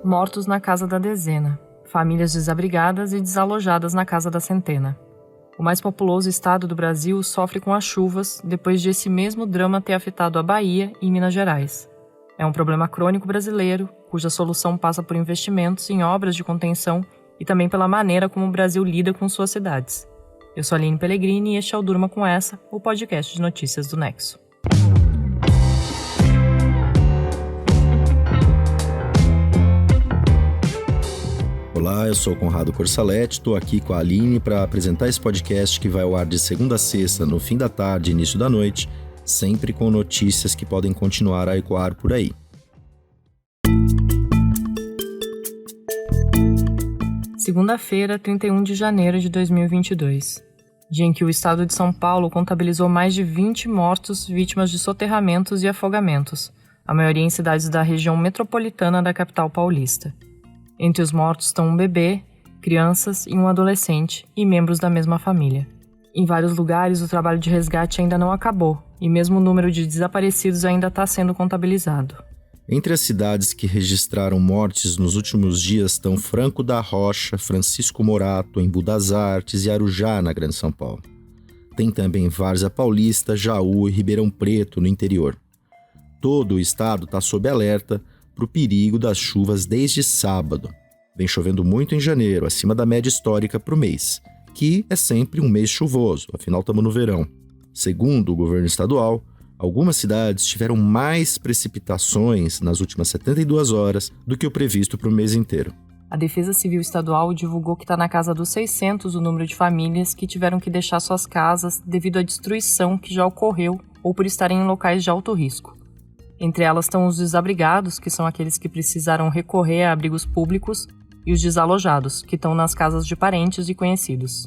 Mortos na casa da dezena. Famílias desabrigadas e desalojadas na casa da centena. O mais populoso estado do Brasil sofre com as chuvas depois de esse mesmo drama ter afetado a Bahia e Minas Gerais. É um problema crônico brasileiro, cuja solução passa por investimentos em obras de contenção e também pela maneira como o Brasil lida com suas cidades. Eu sou a Aline Pellegrini e este é o Durma Com Essa, o podcast de notícias do Nexo. Olá, eu sou o Conrado Corsaletti, estou aqui com a Aline para apresentar esse podcast que vai ao ar de segunda a sexta, no fim da tarde e início da noite, sempre com notícias que podem continuar a ecoar por aí. Segunda-feira, 31 de janeiro de 2022. Dia em que o estado de São Paulo contabilizou mais de 20 mortos vítimas de soterramentos e afogamentos, a maioria em cidades da região metropolitana da capital paulista. Entre os mortos estão um bebê, crianças e um adolescente e membros da mesma família. Em vários lugares, o trabalho de resgate ainda não acabou e mesmo o número de desaparecidos ainda está sendo contabilizado. Entre as cidades que registraram mortes nos últimos dias estão Franco da Rocha, Francisco Morato, Embu das Artes e Arujá, na Grande São Paulo. Tem também Várzea Paulista, Jaú e Ribeirão Preto, no interior. Todo o estado está sob alerta para o perigo das chuvas desde sábado. Vem chovendo muito em janeiro, acima da média histórica para o mês, que é sempre um mês chuvoso, afinal estamos no verão. Segundo o governo estadual, algumas cidades tiveram mais precipitações nas últimas 72 horas do que o previsto para o mês inteiro. A Defesa Civil Estadual divulgou que está na casa dos 600 o número de famílias que tiveram que deixar suas casas devido à destruição que já ocorreu ou por estarem em locais de alto risco. Entre elas estão os desabrigados, que são aqueles que precisaram recorrer a abrigos públicos, e os desalojados, que estão nas casas de parentes e conhecidos.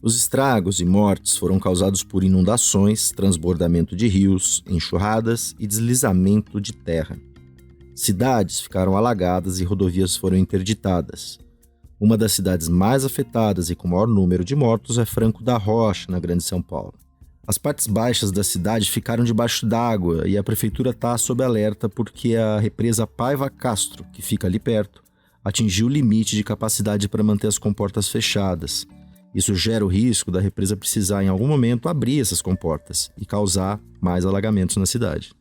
Os estragos e mortes foram causados por inundações, transbordamento de rios, enxurradas e deslizamento de terra. Cidades ficaram alagadas e rodovias foram interditadas. Uma das cidades mais afetadas e com maior número de mortos é Franco da Rocha, na Grande São Paulo. As partes baixas da cidade ficaram debaixo d'água e a prefeitura está sob alerta porque a represa Paiva Castro, que fica ali perto, atingiu o limite de capacidade para manter as comportas fechadas. Isso gera o risco da represa precisar, em algum momento, abrir essas comportas e causar mais alagamentos na cidade.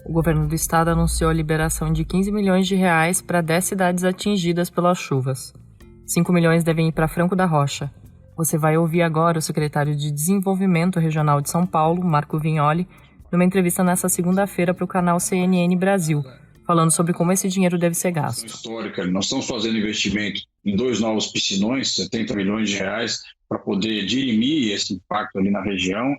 O governo do estado anunciou a liberação de 15 milhões de reais para 10 cidades atingidas pelas chuvas. 5 milhões devem ir para Franco da Rocha. Você vai ouvir agora o secretário de Desenvolvimento Regional de São Paulo, Marco Vignoli, numa entrevista nesta segunda-feira para o canal CNN Brasil, falando sobre como esse dinheiro deve ser gasto. Histórica, nós estamos fazendo investimento em 2 novos piscinões, 70 milhões de reais, para poder dirimir esse impacto ali na região,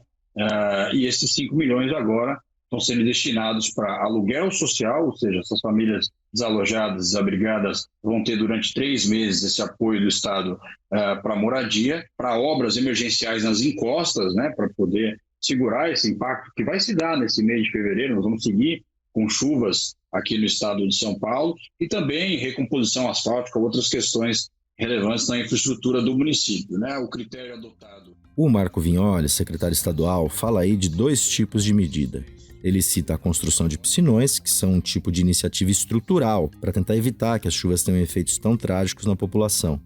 e esses 5 milhões agora estão sendo destinados para aluguel social, ou seja, essas famílias desalojadas, desabrigadas, vão ter durante 3 meses esse apoio do Estado para moradia, para obras emergenciais nas encostas, né, para poder segurar esse impacto que vai se dar nesse mês de fevereiro. Nós vamos seguir com chuvas aqui no estado de São Paulo e também recomposição asfáltica, outras questões relevantes na infraestrutura do município, né? O critério adotado. O Marco Vignoli, secretário estadual, fala aí de 2 tipos de medida. Ele cita a construção de piscinões, que são um tipo de iniciativa estrutural para tentar evitar que as chuvas tenham efeitos tão trágicos na população.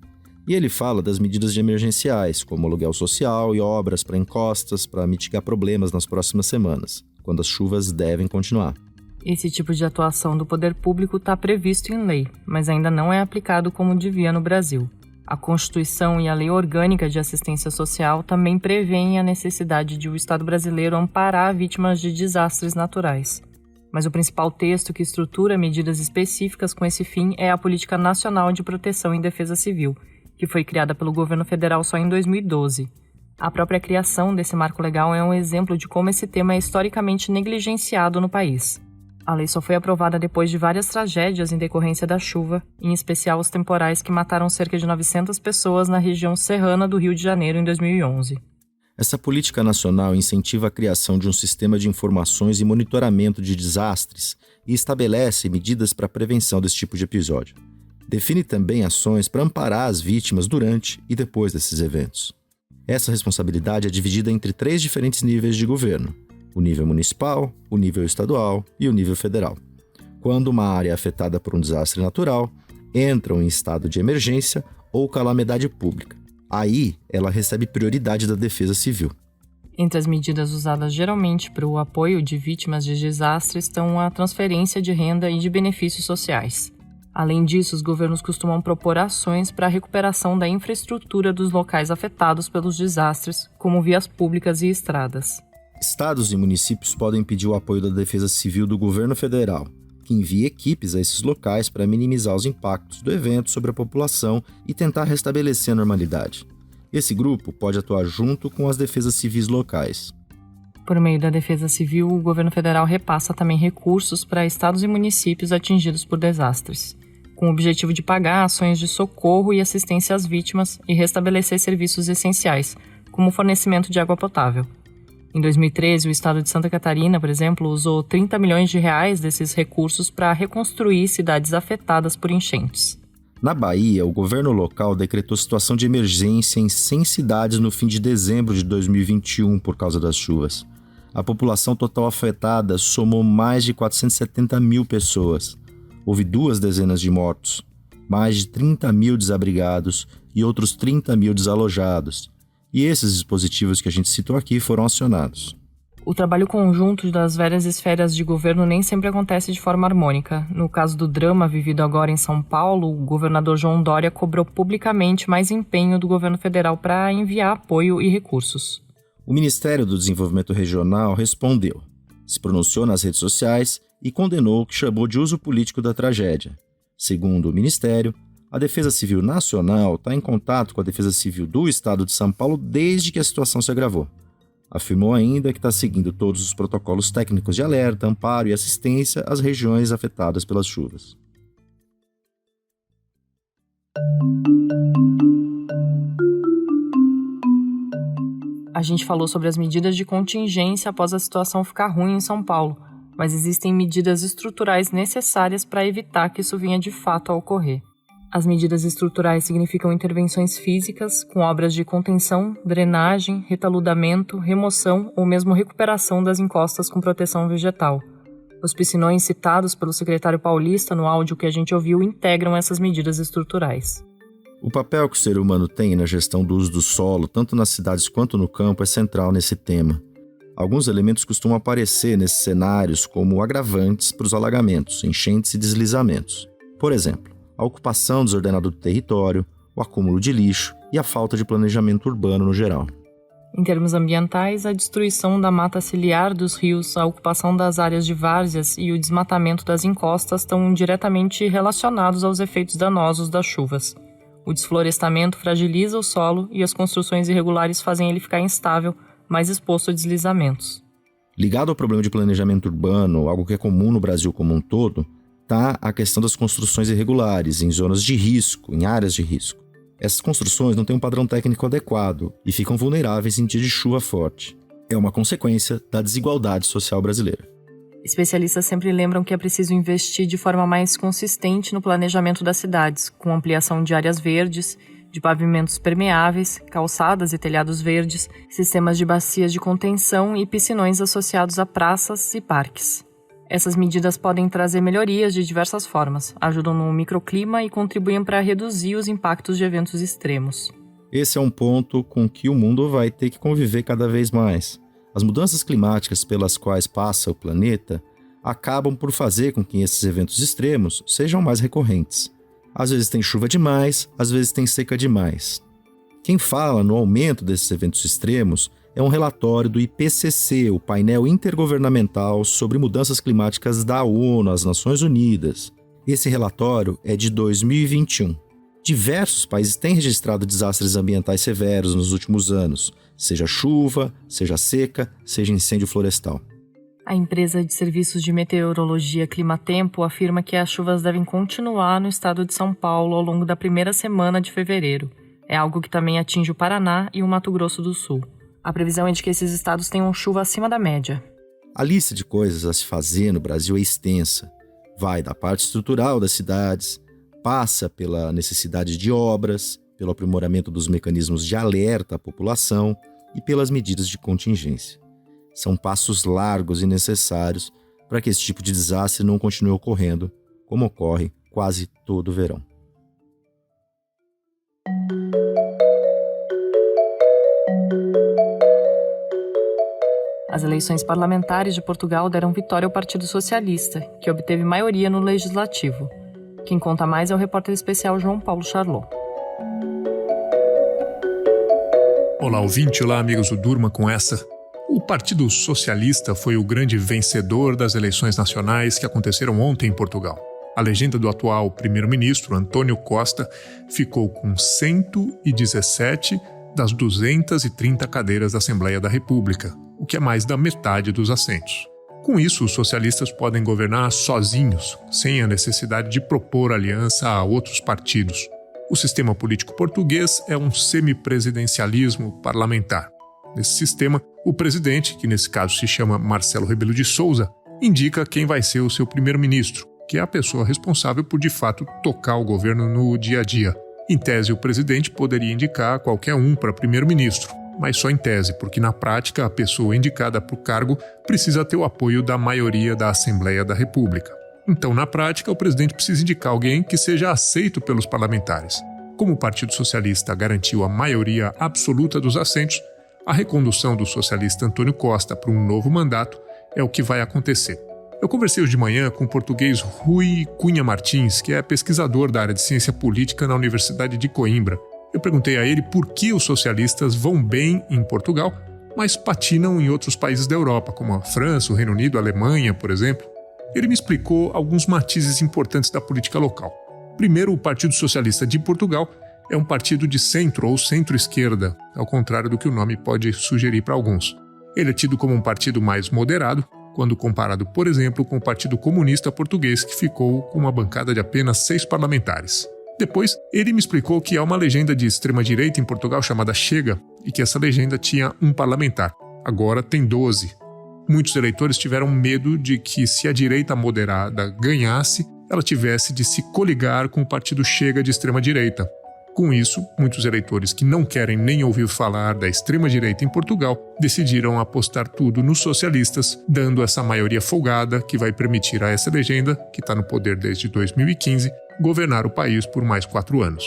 E ele fala das medidas de emergenciais, como aluguel social e obras para encostas para mitigar problemas nas próximas semanas, quando as chuvas devem continuar. Esse tipo de atuação do poder público está previsto em lei, mas ainda não é aplicado como devia no Brasil. A Constituição e a Lei Orgânica de Assistência Social também prevêem a necessidade de o Estado brasileiro amparar vítimas de desastres naturais. Mas o principal texto que estrutura medidas específicas com esse fim é a Política Nacional de Proteção e Defesa Civil, que foi criada pelo governo federal só em 2012. A própria criação desse marco legal é um exemplo de como esse tema é historicamente negligenciado no país. A lei só foi aprovada depois de várias tragédias em decorrência da chuva, em especial os temporais que mataram cerca de 900 pessoas na região serrana do Rio de Janeiro em 2011. Essa política nacional incentiva a criação de um sistema de informações e monitoramento de desastres e estabelece medidas para a prevenção desse tipo de episódio. Define também ações para amparar as vítimas durante e depois desses eventos. Essa responsabilidade é dividida entre 3 diferentes níveis de governo: o nível municipal, o nível estadual e o nível federal. Quando uma área é afetada por um desastre natural, entram em estado de emergência ou calamidade pública. Aí, ela recebe prioridade da Defesa Civil. Entre as medidas usadas geralmente para o apoio de vítimas de desastres estão a transferência de renda e de benefícios sociais. Além disso, os governos costumam propor ações para a recuperação da infraestrutura dos locais afetados pelos desastres, como vias públicas e estradas. Estados e municípios podem pedir o apoio da Defesa Civil do governo federal, que envia equipes a esses locais para minimizar os impactos do evento sobre a população e tentar restabelecer a normalidade. Esse grupo pode atuar junto com as defesas civis locais. Por meio da Defesa Civil, o governo federal repassa também recursos para estados e municípios atingidos por desastres, com o objetivo de pagar ações de socorro e assistência às vítimas e restabelecer serviços essenciais, como o fornecimento de água potável. Em 2013, o estado de Santa Catarina, por exemplo, usou 30 milhões de reais desses recursos para reconstruir cidades afetadas por enchentes. Na Bahia, o governo local decretou situação de emergência em 100 cidades no fim de dezembro de 2021 por causa das chuvas. A população total afetada somou mais de 470 mil pessoas. Houve 2 dezenas de mortos, mais de 30 mil desabrigados e outros 30 mil desalojados. E esses dispositivos que a gente citou aqui foram acionados. O trabalho conjunto das várias esferas de governo nem sempre acontece de forma harmônica. No caso do drama vivido agora em São Paulo, o governador João Dória cobrou publicamente mais empenho do governo federal para enviar apoio e recursos. O Ministério do Desenvolvimento Regional respondeu, se pronunciou nas redes sociais e condenou o que chamou de uso político da tragédia. Segundo o Ministério, a Defesa Civil Nacional está em contato com a Defesa Civil do Estado de São Paulo desde que a situação se agravou. Afirmou ainda que está seguindo todos os protocolos técnicos de alerta, amparo e assistência às regiões afetadas pelas chuvas. A gente falou sobre as medidas de contingência após a situação ficar ruim em São Paulo, mas existem medidas estruturais necessárias para evitar que isso venha de fato a ocorrer. As medidas estruturais significam intervenções físicas, com obras de contenção, drenagem, retaludamento, remoção ou mesmo recuperação das encostas com proteção vegetal. Os piscinões citados pelo secretário paulista no áudio que a gente ouviu integram essas medidas estruturais. O papel que o ser humano tem na gestão do uso do solo, tanto nas cidades quanto no campo, é central nesse tema. Alguns elementos costumam aparecer nesses cenários como agravantes para os alagamentos, enchentes e deslizamentos. Por exemplo, a ocupação desordenada do território, o acúmulo de lixo e a falta de planejamento urbano no geral. Em termos ambientais, a destruição da mata ciliar dos rios, a ocupação das áreas de várzeas e o desmatamento das encostas estão diretamente relacionados aos efeitos danosos das chuvas. O desflorestamento fragiliza o solo e as construções irregulares fazem ele ficar instável, mais exposto a deslizamentos. Ligado ao problema de planejamento urbano, algo que é comum no Brasil como um todo, está a questão das construções irregulares, em zonas de risco, em áreas de risco. Essas construções não têm um padrão técnico adequado e ficam vulneráveis em dias de chuva forte. É uma consequência da desigualdade social brasileira. Especialistas sempre lembram que é preciso investir de forma mais consistente no planejamento das cidades, com ampliação de áreas verdes, de pavimentos permeáveis, calçadas e telhados verdes, sistemas de bacias de contenção e piscinões associados a praças e parques. Essas medidas podem trazer melhorias de diversas formas, ajudam no microclima e contribuem para reduzir os impactos de eventos extremos. Esse é um ponto com que o mundo vai ter que conviver cada vez mais. As mudanças climáticas pelas quais passa o planeta acabam por fazer com que esses eventos extremos sejam mais recorrentes. Às vezes tem chuva demais, às vezes tem seca demais. Quem fala no aumento desses eventos extremos é um relatório do IPCC, o painel intergovernamental sobre mudanças climáticas da ONU, as Nações Unidas. Esse relatório é de 2021. Diversos países têm registrado desastres ambientais severos nos últimos anos, seja chuva, seja seca, seja incêndio florestal. A empresa de serviços de meteorologia Climatempo afirma que as chuvas devem continuar no estado de São Paulo ao longo da primeira semana de fevereiro. É algo que também atinge o Paraná e o Mato Grosso do Sul. A previsão é de que esses estados tenham chuva acima da média. A lista de coisas a se fazer no Brasil é extensa. Vai da parte estrutural das cidades, passa pela necessidade de obras, pelo aprimoramento dos mecanismos de alerta à população e pelas medidas de contingência. São passos largos e necessários para que esse tipo de desastre não continue ocorrendo, como ocorre quase todo verão. As eleições parlamentares de Portugal deram vitória ao Partido Socialista, que obteve maioria no Legislativo. Quem conta mais é o repórter especial João Paulo Charlot. Olá, ouvinte. Olá, amigos do Durma com essa. O Partido Socialista foi o grande vencedor das eleições nacionais que aconteceram ontem em Portugal. A legenda do atual primeiro-ministro, António Costa, ficou com 117 das 230 cadeiras da Assembleia da República, o que é mais da metade dos assentos. Com isso, os socialistas podem governar sozinhos, sem a necessidade de propor aliança a outros partidos. O sistema político português é um semipresidencialismo parlamentar. Nesse sistema, o presidente, que nesse caso se chama Marcelo Rebelo de Sousa, indica quem vai ser o seu primeiro-ministro, que é a pessoa responsável por, de fato, tocar o governo no dia a dia. Em tese, o presidente poderia indicar qualquer um para primeiro-ministro, mas só em tese, porque na prática a pessoa indicada para o cargo precisa ter o apoio da maioria da Assembleia da República. Então, na prática, o presidente precisa indicar alguém que seja aceito pelos parlamentares. Como o Partido Socialista garantiu a maioria absoluta dos assentos, a recondução do socialista António Costa para um novo mandato é o que vai acontecer. Eu conversei hoje de manhã com o português Rui Cunha Martins, que é pesquisador da área de ciência política na Universidade de Coimbra. Eu perguntei a ele por que os socialistas vão bem em Portugal, mas patinam em outros países da Europa, como a França, o Reino Unido, a Alemanha, por exemplo. Ele me explicou alguns matizes importantes da política local. Primeiro, o Partido Socialista de Portugal é um partido de centro ou centro-esquerda, ao contrário do que o nome pode sugerir para alguns. Ele é tido como um partido mais moderado, quando comparado, por exemplo, com o Partido Comunista Português, que ficou com uma bancada de apenas 6 parlamentares. Depois, ele me explicou que há uma legenda de extrema-direita em Portugal chamada Chega, e que essa legenda tinha um parlamentar. Agora tem 12. Muitos eleitores tiveram medo de que, se a direita moderada ganhasse, ela tivesse de se coligar com o partido Chega de extrema-direita. Com isso, muitos eleitores que não querem nem ouvir falar da extrema-direita em Portugal decidiram apostar tudo nos socialistas, dando essa maioria folgada que vai permitir a essa legenda, que está no poder desde 2015, governar o país por mais 4 anos.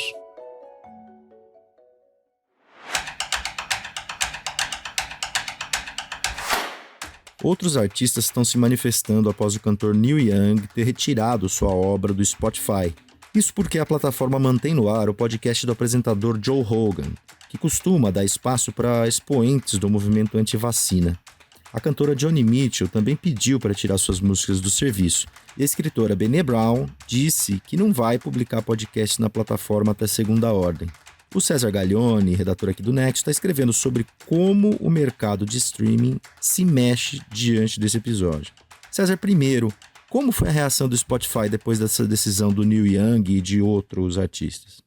Outros artistas estão se manifestando após o cantor Neil Young ter retirado sua obra do Spotify. Isso porque a plataforma mantém no ar o podcast do apresentador Joe Rogan, que costuma dar espaço para expoentes do movimento anti-vacina. A cantora Joni Mitchell também pediu para tirar suas músicas do serviço, e a escritora Brené Brown disse que não vai publicar podcast na plataforma até segunda ordem. O César Gaglione, redator aqui do Nexo, está escrevendo sobre como o mercado de streaming se mexe diante desse episódio. César, primeiro, como foi a reação do Spotify depois dessa decisão do Neil Young e de outros artistas?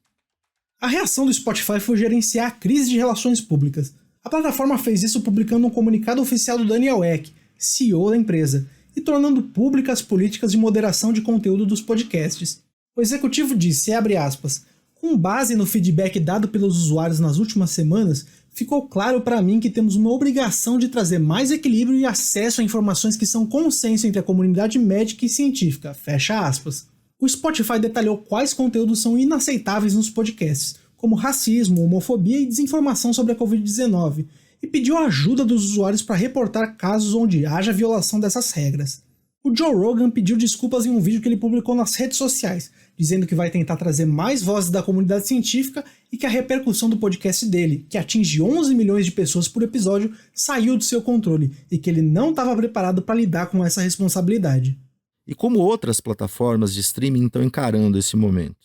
A reação do Spotify foi gerenciar a crise de relações públicas. A plataforma fez isso publicando um comunicado oficial do Daniel Ek, CEO da empresa, e tornando públicas as políticas de moderação de conteúdo dos podcasts. O executivo disse, abre aspas, com base no feedback dado pelos usuários nas últimas semanas, ficou claro para mim que temos uma obrigação de trazer mais equilíbrio e acesso a informações que são consenso entre a comunidade médica e científica, fecha aspas. O Spotify detalhou quais conteúdos são inaceitáveis nos podcasts, como racismo, homofobia e desinformação sobre a Covid-19, e pediu a ajuda dos usuários para reportar casos onde haja violação dessas regras. O Joe Rogan pediu desculpas em um vídeo que ele publicou nas redes sociais, dizendo que vai tentar trazer mais vozes da comunidade científica e que a repercussão do podcast dele, que atinge 11 milhões de pessoas por episódio, saiu do seu controle e que ele não estava preparado para lidar com essa responsabilidade. E como outras plataformas de streaming estão encarando esse momento?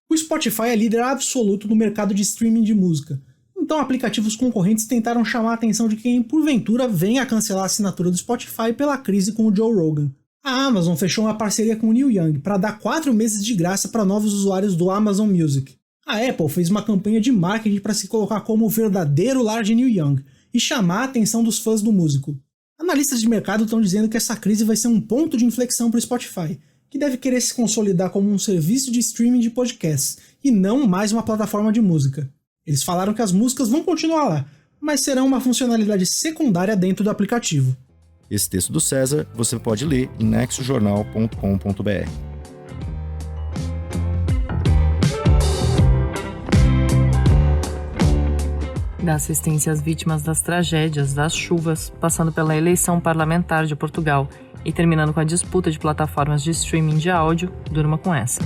O Spotify é líder absoluto no mercado de streaming de música, então aplicativos concorrentes tentaram chamar a atenção de quem, porventura, venha a cancelar a assinatura do Spotify pela crise com o Joe Rogan. A Amazon fechou uma parceria com o Neil Young para dar 4 meses de graça para novos usuários do Amazon Music. A Apple fez uma campanha de marketing para se colocar como o verdadeiro lar de Neil Young e chamar a atenção dos fãs do músico. Analistas de mercado estão dizendo que essa crise vai ser um ponto de inflexão para o Spotify, que deve querer se consolidar como um serviço de streaming de podcasts e não mais uma plataforma de música. Eles falaram que as músicas vão continuar lá, mas serão uma funcionalidade secundária dentro do aplicativo. Esse texto do César você pode ler em nexojornal.com.br. Da assistência às vítimas das tragédias, das chuvas, passando pela eleição parlamentar de Portugal e terminando com a disputa de plataformas de streaming de áudio, durma com essa.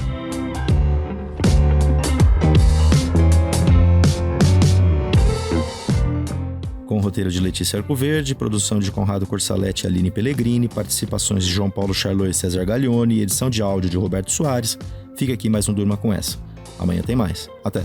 Com roteiro de Letícia Arcoverde, produção de Conrado Corsaletti e Aline Pellegrini, participações de João Paulo Charlot e César Gaglione e edição de áudio de Roberto Soares, fica aqui mais um Durma com essa. Amanhã tem mais. Até!